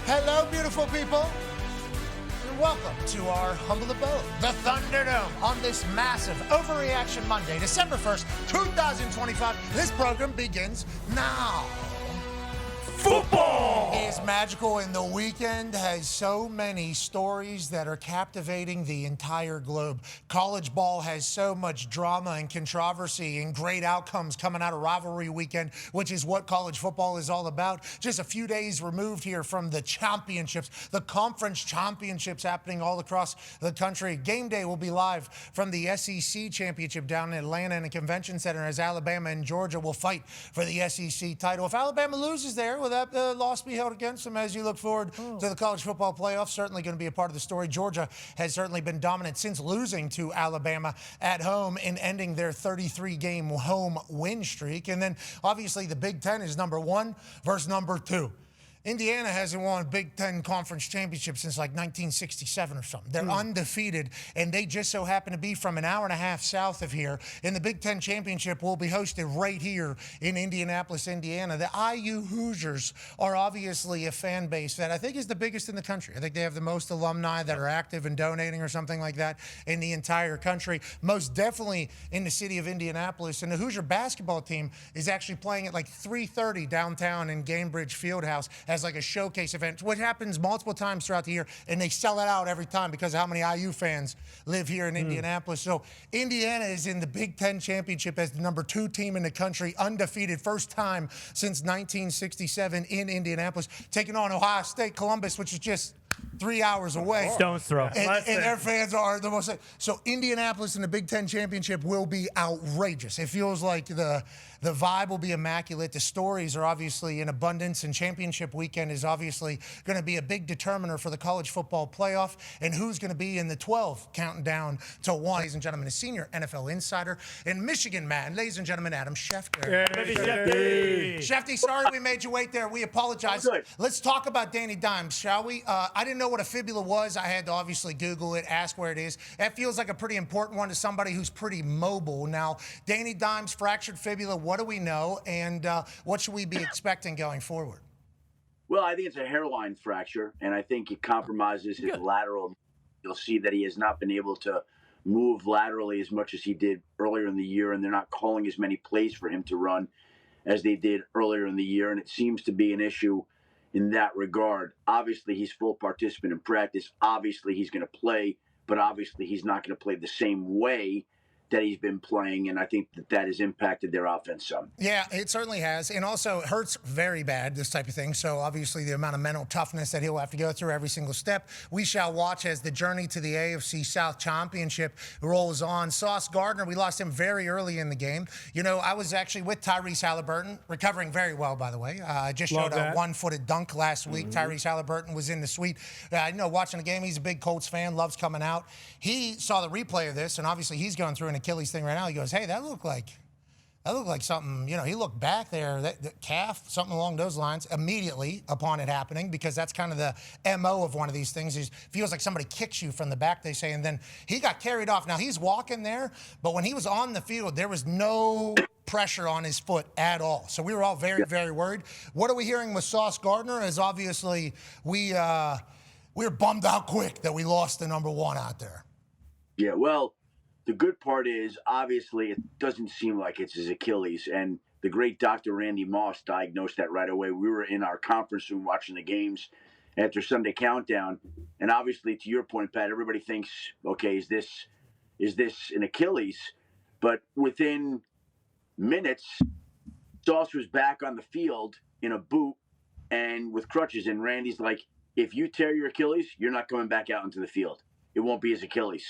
Hello, beautiful people, and welcome to our humble abode, the Thunderdome, on this massive Overreaction Monday, December 1st, 2025. This program begins now. Football is magical, and the weekend has so many stories that are captivating the entire globe. College ball has so much drama and controversy and great outcomes coming out of Rivalry weekend, which is what college football is all about. Just a few days removed here from the championships, the conference championships happening all across the country. Game day will be live from the SEC championship down in Atlanta in the convention center as Alabama and Georgia will fight for the SEC title. If Alabama loses there, will that loss be held against them as you look forward to the college football playoffs? Certainly going to be a part of the story. Georgia has certainly been dominant since losing to Alabama at home and ending their 33-game home win streak. And then obviously the Big Ten is number one versus number two. Indiana hasn't won a Big Ten Conference Championship since like 1967 or something. They're undefeated, and they just so happen to be from an hour and a half south of here. And the Big Ten Championship will be hosted right here in Indianapolis, Indiana. The IU Hoosiers are obviously a fan base that I think is the biggest in the country. I think they have the most alumni that are active and donating or something like that in the entire country, most definitely in the city of Indianapolis. And the Hoosier basketball team is actually playing at like 3:30 downtown in Gainbridge Fieldhouse as like a showcase event, which happens multiple times throughout the year, and they sell it out every time because of how many IU fans live here in Indianapolis. So Indiana is in the Big Ten Championship as the number 2 team in the country, undefeated, first time since 1967 in Indianapolis, taking on Ohio State Columbus, which is just 3 hours away. Stone's throw. And their fans are the most. So Indianapolis in the Big Ten Championship will be outrageous. It feels like the vibe will be immaculate. The stories are obviously in abundance, and championship weekend is obviously going to be a big determiner for the college football playoff and who's going to be in the 12 counting down to 1. Ladies and gentlemen, a senior NFL insider and Michigan man, ladies and gentlemen, Adam Schefter. Schefty, sorry we made you wait there. We apologize. Let's talk about Danny Dimes, shall we? I didn't know what a fibula was. I had to obviously Google it, ask where it is. That feels like a pretty important one to somebody who's pretty mobile. Now, Danny Dimes, fractured fibula, what do we know? And what should we be expecting going forward? Well, I think it's a hairline fracture, and I think it compromises his lateral. You'll see that he has not been able to move laterally as much as he did earlier in the year, and they're not calling as many plays for him to run as they did earlier in the year, and it seems to be an issue in that regard. Obviously, he's full participant in practice. Obviously, he's going to play, but obviously he's not going to play the same way that he's been playing, and I think that has impacted their offense some. Yeah, it certainly has. And also, it hurts very bad, this type of thing. So, obviously, the amount of mental toughness that he'll have to go through every single step. We shall watch as the journey to the AFC South Championship rolls on. Sauce Gardner, we lost him very early in the game. You know, I was actually with Tyrese Halliburton, recovering very well, by the way. I just showed a one-footed dunk last week. Tyrese Halliburton was in the suite. Watching the game, he's a big Colts fan, loves coming out. He saw the replay of this, and obviously he's going through an Achilles thing right now. He goes, hey, that looked like something, he looked back there, that calf, something along those lines, immediately upon it happening, because that's kind of the MO of one of these things. It feels like somebody kicks you from the back, they say, and then he got carried off. Now, he's walking there, but when he was on the field, there was no pressure on his foot at all. So we were all very, very worried. What are we hearing with Sauce Gardner? Is obviously we were bummed out quick that we lost the number 1 out there. Yeah, well, the good part is, obviously, it doesn't seem like it's his Achilles. And the great Dr. Randy Moss diagnosed that right away. We were in our conference room watching the games after Sunday Countdown. And obviously, to your point, Pat, everybody thinks, okay, is this an Achilles? But within minutes, Sauce was back on the field in a boot and with crutches. And Randy's like, if you tear your Achilles, you're not coming back out into the field. It won't be his Achilles.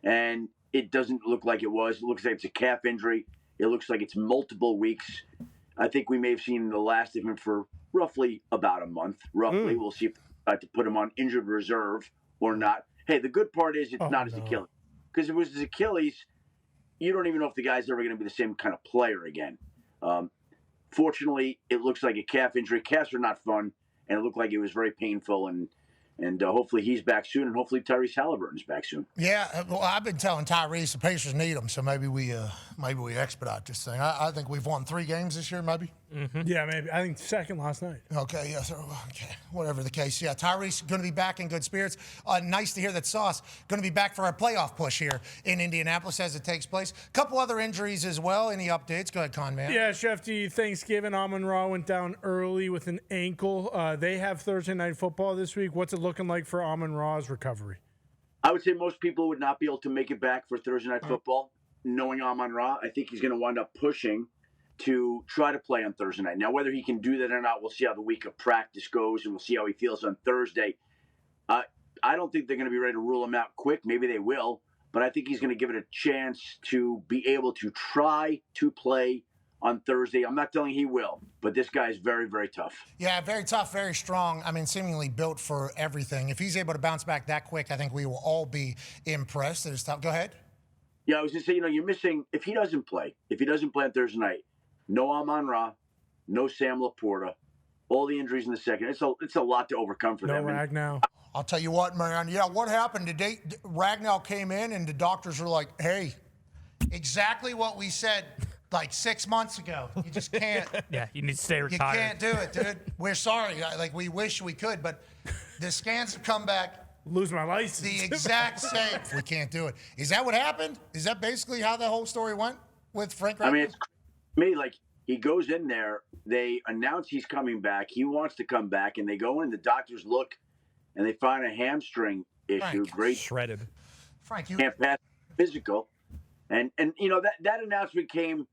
And it doesn't look like it was. It looks like it's a calf injury. It looks like it's multiple weeks. I think we may have seen the last of him for roughly about a month. Roughly. We'll see if I to put him on injured reserve or not. Hey, the good part is it's not his Achilles. Because if it was his Achilles, you don't even know if the guy's ever going to be the same kind of player again. Fortunately, it looks like a calf injury. Calves are not fun, and it looked like it was very painful, and hopefully he's back soon, and hopefully Tyrese Halliburton's back soon. Yeah, well, I've been telling Tyrese the Pacers need him, so maybe we expedite this thing. I think we've won 3 games this year, maybe. Yeah, maybe. I think second last night. Okay, yeah, so, okay, whatever the case. Yeah, Tyree's going to be back in good spirits. Nice to hear that Sauce going to be back for our playoff push here in Indianapolis as it takes place. Couple other injuries as well. Any updates? Go ahead, Con Man. Yeah, Schefter, Thanksgiving, Amon-Ra went down early with an ankle. They have Thursday Night Football this week. What's it looking like for Amon-Ra's recovery? I would say most people would not be able to make it back for Thursday Night Football. Knowing Amon-Ra, I think he's going to wind up pushing to try to play on Thursday night. Now, whether he can do that or not, we'll see how the week of practice goes, and we'll see how he feels on Thursday. I don't think they're going to be ready to rule him out quick. Maybe they will, but I think he's going to give it a chance to be able to try to play on Thursday. I'm not telling he will, but this guy is very, very tough. Yeah, very tough, very strong. I mean, seemingly built for everything. If he's able to bounce back that quick, I think we will all be impressed. Go ahead. Yeah, I was going to say, you're missing, if he doesn't play on Thursday night, no Amon-Ra, no Sam Laporta, all the injuries in the second. It's a lot to overcome for them. No Ragnow. I'll tell you what, man. Yeah, what happened today? Ragnow came in and the doctors were like, hey, exactly what we said like 6 months ago. You just can't. Yeah, you need to stay retired. You can't do it, dude. We're sorry. We wish we could, but the scans have come back. Lose my license. The exact same. We can't do it. Is that what happened? Is that basically how the whole story went with Frank Ragnow? I mean, it's me, he goes in there, they announce he's coming back, he wants to come back, and they go in, the doctors look, and they find a hamstring issue. Frank, great. Shredded. Frank, you can't pass physical. And that announcement came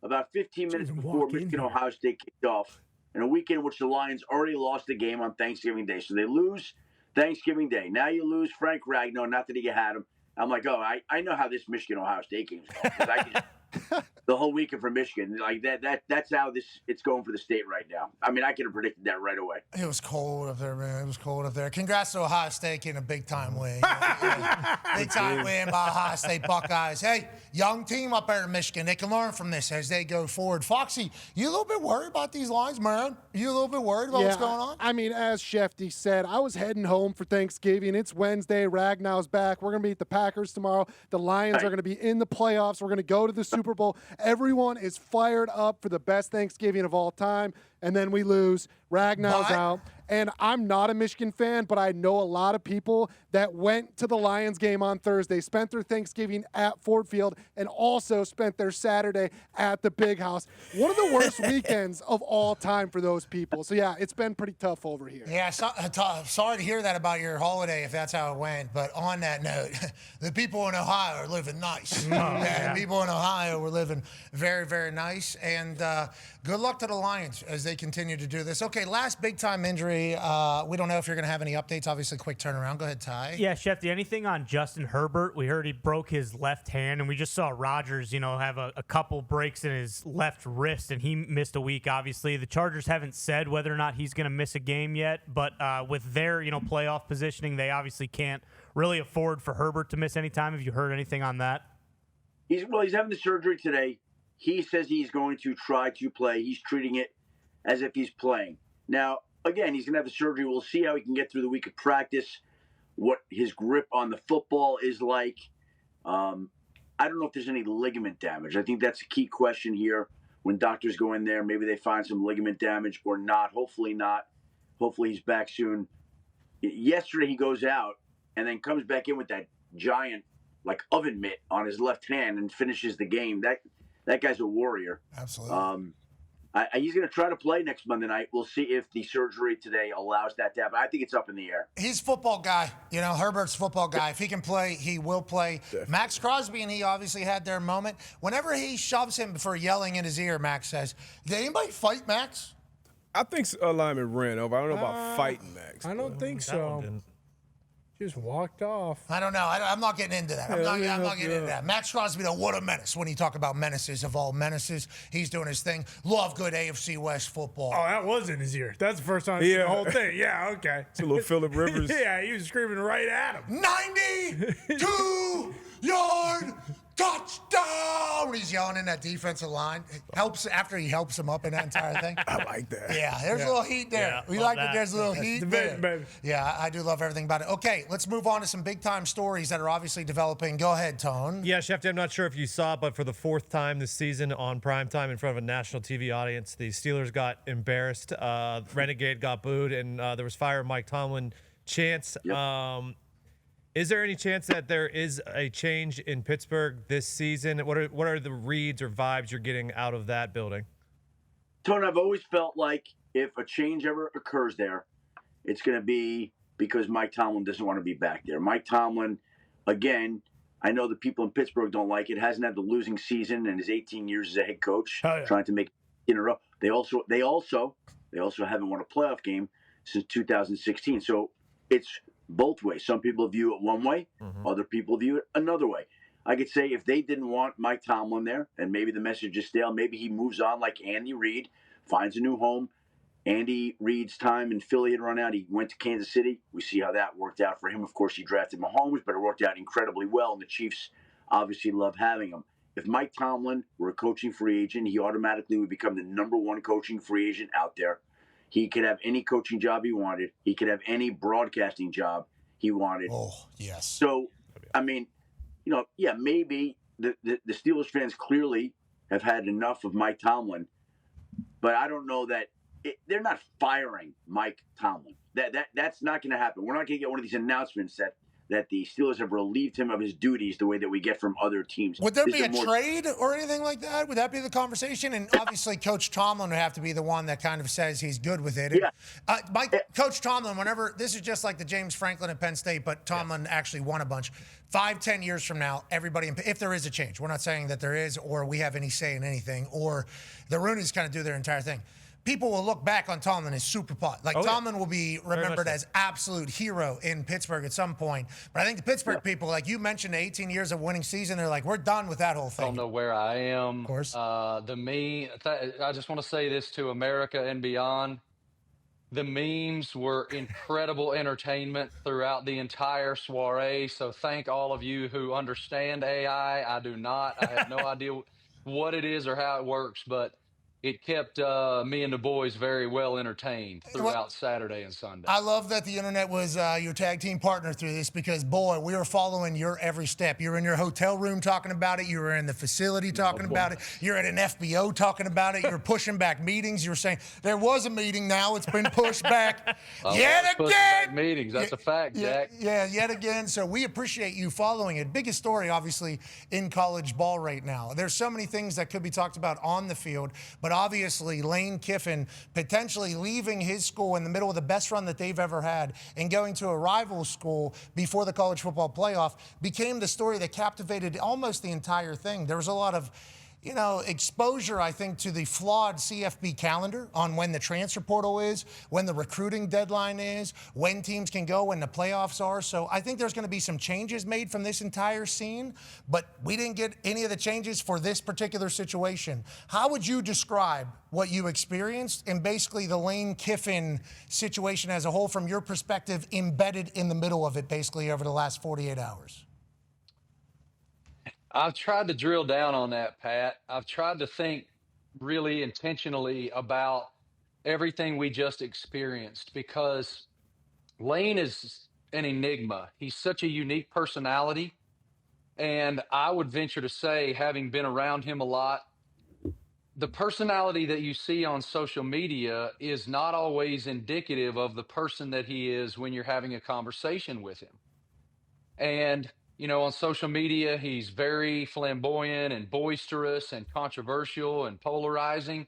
about 15 minutes before Michigan Ohio State kicked off, in a weekend in which the Lions already lost a game on Thanksgiving Day. So they lose Thanksgiving Day. Now you lose Frank Ragnow, not that you had him. I'm like, I know how this Michigan Ohio State game's going. 'Cause I can the whole weekend for Michigan, like that's how it's going for the state right now. I mean, I could have predicted that right away. It was cold up there, man. It was cold up there. Congrats to Ohio State getting a big-time win. Big-time win by Ohio State Buckeyes. Hey, young team up there in Michigan. They can learn from this as they go forward. Foxy, you a little bit worried about these lines, man? You a little bit worried about what's going on? I mean, as Schefter said, I was heading home for Thanksgiving. It's Wednesday. Ragnow's back. We're going to beat the Packers tomorrow. The Lions are going to be in the playoffs. We're going to go to the Super Bowl. Everyone is fired up for the best Thanksgiving of all time, and then we lose. Ragnow's out. And I'm not a Michigan fan, but I know a lot of people that went to the Lions game on Thursday, spent their Thanksgiving at Ford Field, and also spent their Saturday at the Big House. One of the worst weekends of all time for those people. So, yeah, it's been pretty tough over here. Yeah, sorry to hear that about your holiday if that's how it went. But on that note, the people in Ohio are living nice. The people in Ohio were living very, very nice. And good luck to the Lions as they continue to do this. Okay, last big-time injury. We don't know if you're going to have any updates. Obviously, quick turnaround. Go ahead, Ty. Yeah, Schefter, anything on Justin Herbert? We heard he broke his left hand, and we just saw Rodgers, have a couple breaks in his left wrist, and he missed a week, obviously. The Chargers haven't said whether or not he's going to miss a game yet, but with their, playoff positioning, they obviously can't really afford for Herbert to miss any time. Have you heard anything on that? He's having the surgery today. He says he's going to try to play. He's treating it as if he's playing. Now, again, he's going to have the surgery. We'll see how he can get through the week of practice, what his grip on the football is like. I don't know if there's any ligament damage. I think that's a key question here. When doctors go in there, maybe they find some ligament damage or not. Hopefully not. Hopefully he's back soon. Yesterday he goes out and then comes back in with that giant, oven mitt on his left hand and finishes the game. That guy's a warrior. Absolutely. He's going to try to play next Monday night. We'll see if the surgery today allows that to happen. I think it's up in the air. He's a football guy. Herbert's a football guy. If he can play, he will play. Definitely. Max Crosby and he obviously had their moment. Whenever he shoves him for yelling in his ear, Max says, did anybody fight Max? I think a lineman ran over. I don't know about fighting Max. I don't think so. Just walked off. I don't know. I'm not getting into that. I'm not getting into that. Max Crosby, though, what a menace. When you talk about menaces of all menaces, he's doing his thing. Love good AFC West football. Oh, that was in his ear. That's the first time I seen the whole thing. Yeah, okay. It's a little Phillip Rivers. Yeah, he was screaming right at him. 92-yard touchdown, when he's yelling in that defensive line? It helps after he helps him up in that entire thing. I like that. Yeah, there's a little heat there. Yeah, We love like that. that. There's a little heat division, there. baby. Yeah, I do love everything about it. Okay, let's move on to some big-time stories that are obviously developing. Go ahead, Tone. Yeah, Schefter, I'm not sure if you saw it, but for the fourth time this season on primetime in front of a national TV audience, the Steelers got embarrassed. Renegade got booed, and there was fire Mike Tomlin chants. Yep. Is there any chance that there is a change in Pittsburgh this season? What are the reads or vibes you're getting out of that building? Tony, I've always felt like if a change ever occurs there, it's going to be because Mike Tomlin doesn't want to be back there. Mike Tomlin, again, I know the people in Pittsburgh don't like it, hasn't had the losing season in his 18 years as a head coach, trying to make it in a row. They also haven't won a playoff game since 2016. So it's both ways. Some people view it one way, other people view it another way. I could say if they didn't want Mike Tomlin there, and maybe the message is stale, maybe he moves on like Andy Reid, finds a new home. Andy Reid's time in Philly had run out. He went to Kansas City. We see how that worked out for him. Of course, he drafted Mahomes, but it worked out incredibly well, and the Chiefs obviously love having him. If Mike Tomlin were a coaching free agent, he automatically would become the number one coaching free agent out there. He could have any coaching job he wanted. He could have any broadcasting job he wanted. Oh, yes. So, I mean, maybe the Steelers fans clearly have had enough of Mike Tomlin, but I don't know that they're not firing Mike Tomlin. That's not going to happen. We're not going to get one of these announcements that the Steelers have relieved him of his duties the way that we get from other teams. Would there be a trade or anything like that? Would that be the conversation? And obviously, Coach Tomlin would have to be the one that kind of says he's good with it. Yeah. Coach Tomlin, whenever this is just like the James Franklin at Penn State, but Tomlin actually won a bunch. 5-10 years from now, everybody, if there is a change, we're not saying that there is, or we have any say in anything, or the Rooneys kind of do their entire thing. People will look back on Tomlin as super pot. Tomlin will be remembered as absolute hero in Pittsburgh at some point. But I think the Pittsburgh people, like you mentioned, 18 years of winning season, they're like, we're done with that whole thing. I don't know where I am. Of course. I just want to say this to America and beyond. The memes were incredible entertainment throughout the entire soiree. So thank all of you who understand AI. I do not. I have no idea what it is or how it works, but it kept me and the boys very well entertained throughout Saturday and Sunday. I love that the internet was your tag team partner through this because, boy, we were following your every step. You were in your hotel room talking about it. You were in the facility talking about it. You're at an FBO talking about it. You were pushing back meetings. You were saying, there was a meeting, now it's been pushed back yet again. Meetings, that's a fact, Jack. Yeah, yet again. So we appreciate you following it. Biggest story, obviously, in college ball right now. There's so many things that could be talked about on the field, but obviously Lane Kiffin potentially leaving his school in the middle of the best run that they've ever had and going to a rival school before the college football playoff became the story that captivated almost the entire thing. There was a lot of exposure, I think, to the flawed CFB calendar on when the transfer portal is, when the recruiting deadline is, when teams can go, when the playoffs are. So I think there's going to be some changes made from this entire scene, but we didn't get any of the changes for this particular situation. How would you describe what you experienced and basically the Lane Kiffin situation as a whole from your perspective embedded in the middle of it basically over the last 48 hours? I've tried to drill down on that, Pat. I've tried to think really intentionally about everything we just experienced because Lane is an enigma. He's such a unique personality. And I would venture to say, having been around him a lot, the personality that you see on social media is not always indicative of the person that he is when you're having a conversation with him. And on social media, he's very flamboyant and boisterous and controversial and polarizing.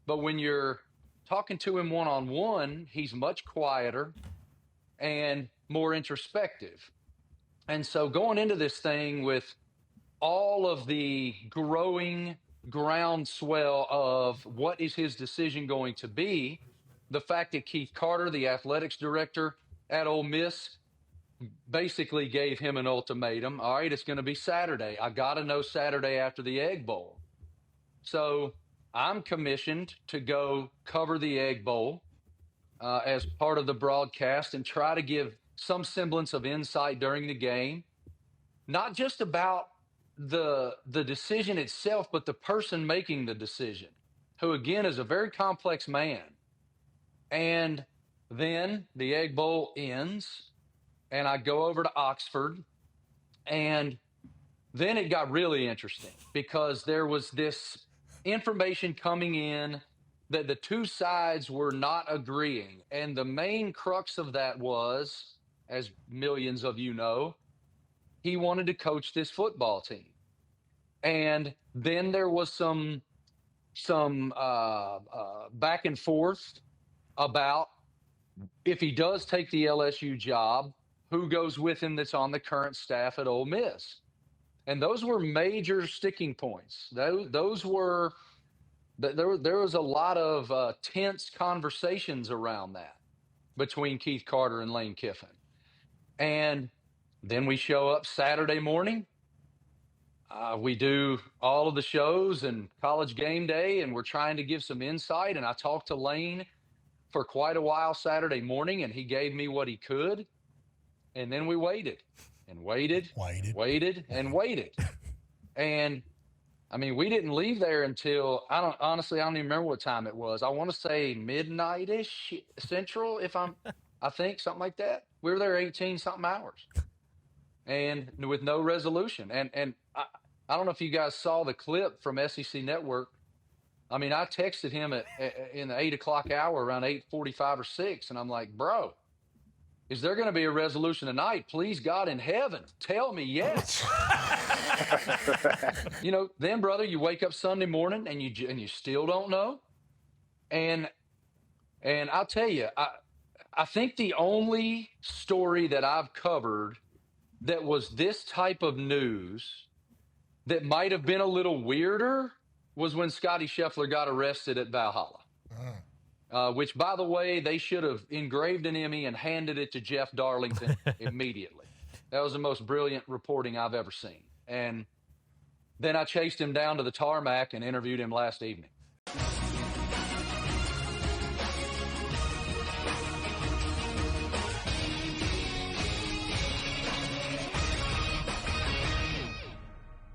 But when you're talking to him one-on-one, he's much quieter and more introspective. And so going into this thing with all of the growing groundswell of what is his decision going to be, the fact that Keith Carter, the athletics director at Ole Miss, basically gave him an ultimatum. All right, it's going to be Saturday. I got to know Saturday after the Egg Bowl. So I'm commissioned to go cover the Egg Bowl as part of the broadcast and try to give some semblance of insight during the game, not just about the decision itself, but the person making the decision, who again is a very complex man. And then the Egg Bowl ends, and I go over to Oxford, and then it got really interesting because there was this information coming in that the two sides were not agreeing. And the main crux of that was, as millions of you know, he wanted to coach this football team. And then there was some back and forth about if he does take the LSU job, who goes with him that's on the current staff at Ole Miss. And those were major sticking points. Those were there was a lot of tense conversations around that between Keith Carter and Lane Kiffin. And then we show up Saturday morning. We do all of the shows and College Game Day, and we're trying to give some insight. And I talked to Lane for quite a while Saturday morning, and he gave me what he could. And then we waited and waited. And I mean, we didn't leave there until I don't even remember what time it was. I want to say midnight-ish Central, I think something like that. We were there 18 something hours and with no resolution. And I don't know if you guys saw the clip from SEC Network. I mean, I texted him in the 8 o'clock hour around 8:45 or 6. And I'm like, bro, is there going to be a resolution tonight? Please, God in heaven, tell me yes. Then, brother, you wake up Sunday morning and you still don't know. And I'll tell you, I think the only story that I've covered that was this type of news that might have been a little weirder was when Scotty Scheffler got arrested at Valhalla. Which, by the way, they should have engraved an Emmy and handed it to Jeff Darlington immediately. That was the most brilliant reporting I've ever seen. And then I chased him down to the tarmac and interviewed him last evening.